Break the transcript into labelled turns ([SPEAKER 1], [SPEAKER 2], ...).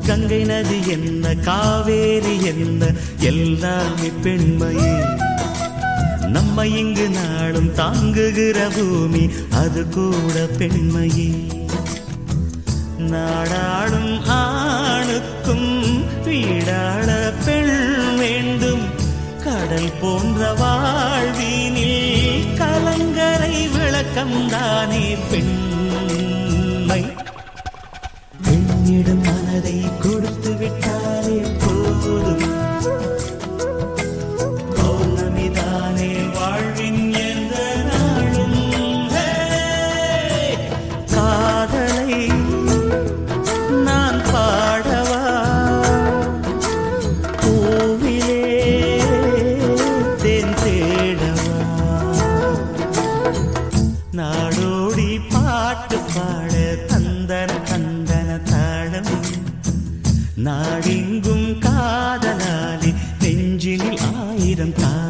[SPEAKER 1] கங்கை நதி என்ன காவேரி என்ன எல்லாமே பெண்மையே. நம்ம இங்கு நாளும் தாங்குகிற பூமி அது கூட பெண்மையே. நாடாளும் ஆணுக்கும் வீடாள பெண் வேண்டும். கடல் போன்ற வாழ்வினில் கலங்கரை விளக்கம்தானே பெண்மை. பெண்ணிடம் மனதை கொடுத்து விட்டாலே போதும். பௌர்ணமிதானே வாழ்வின் எந்த நாளும். காதலை நான் பாடவா பூவிலே தேன் தேடவா. நாடோடி பாட்டு பாட தந்தன தந்தன தாளம். நாடெங்கும் காதலாலே நெஞ்சினில் 1000 தாளம்.